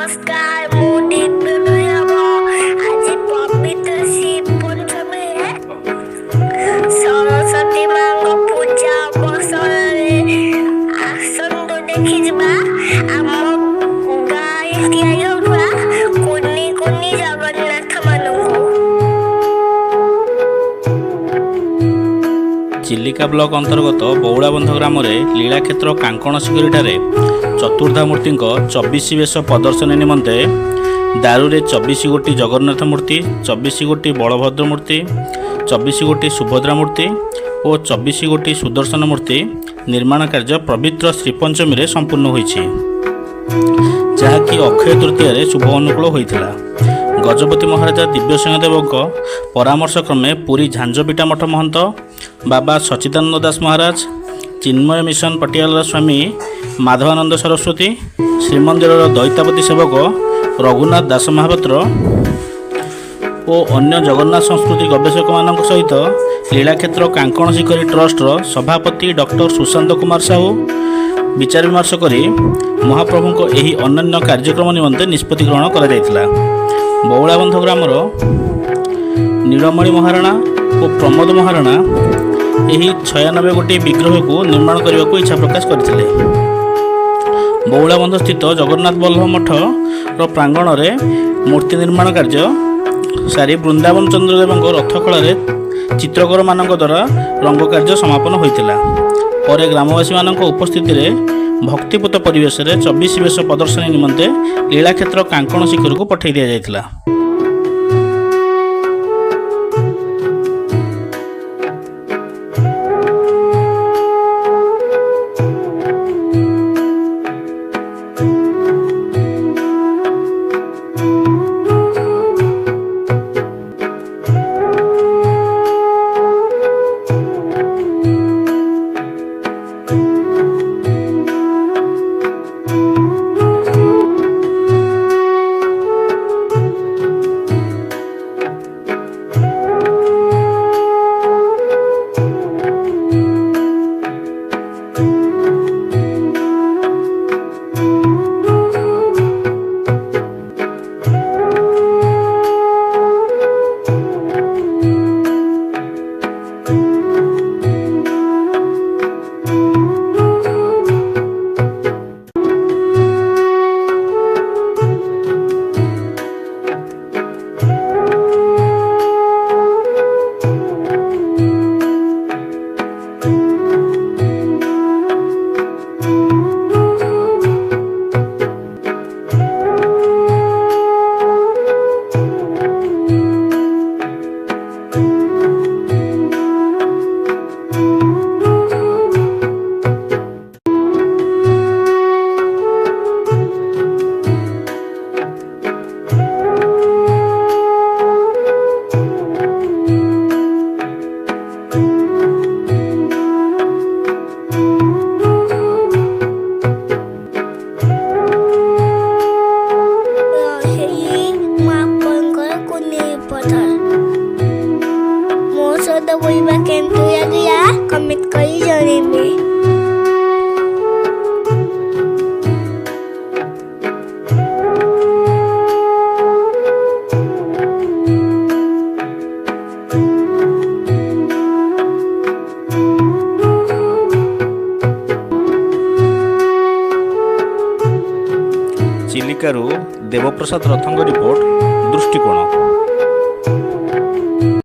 नमस्कार मोदी आज पवित्र शिव पंचमी सरस्वती माँ पूजा अवसर आसंतु देखी आम गाँ कुनी कुनी जगन्नाथ मानू चिलिका ब्लॉक अंतर्गत बौड़ाबंध ग्राम लीलाक्षेत्र कांकण शिखरी चतुर्धा मूर्ति 24 बेश प्रदर्शनी निमंते दारुरे 24 गोटी जगन्नाथ मूर्ति, 24 गोटी बलभद्र मूर्ति, 24 गोटी सुभद्रा मूर्ति और 24 गोटी सुदर्शन मूर्ति निर्माण कार्य पवित्र श्रीपंचमी रे संपूर्ण होईछि, जहाँकि अक्षय तृतीय शुभ अनुकूल होइथिला। गजपति महाराजा दिव्यसिंह देव परामर्श क्रमे पुरी झांझपिटा मठ महंत बाबा सच्चिदानंद दास महाराज, चिन्मय मिशन पटियाला स्वामी माधवानंद सरस्वती, श्रीमंदिर दैतापति सेवक रघुनाथ दास महापात्र और अन्य जगन्नाथ संस्कृति गवेषक मान सहित लीलाक्षेत्र कांकण शिखरी ट्रस्टर सभापति डॉक्टर सुशांत कुमार साहू विचार विमर्श करी महाप्रभु एही अनन्य कार्यक्रम निमंते निष्पत्ति ग्रहण करा। बौड़ाबंध ग्रामर नीलमणि महाराणा और प्रमोद महाराणा यही 96 गोटी विग्रह को निर्माण करने को इच्छा प्रकाश करते। बौड़ाबंध स्थित जगन्नाथ बल्लभ मठ प्रांगण में मूर्ति निर्माण कार्य सारी वृंदावन चंद्रदेव रथकला चित्रकर मान द्वारा रंग कार्य समापन होता। पर ग्रामवासी मान उपस्थिति में भक्तिपूत परिवेश 24 बेश प्रदर्शनी निमंते लीलाक्षेत्र कांकण शिखर को पठाई दि जाइथिला। कमेंट करी जणेबे। चिलिकारु देवप्रसाद रथंग रिपोर्ट दृष्टिकोण।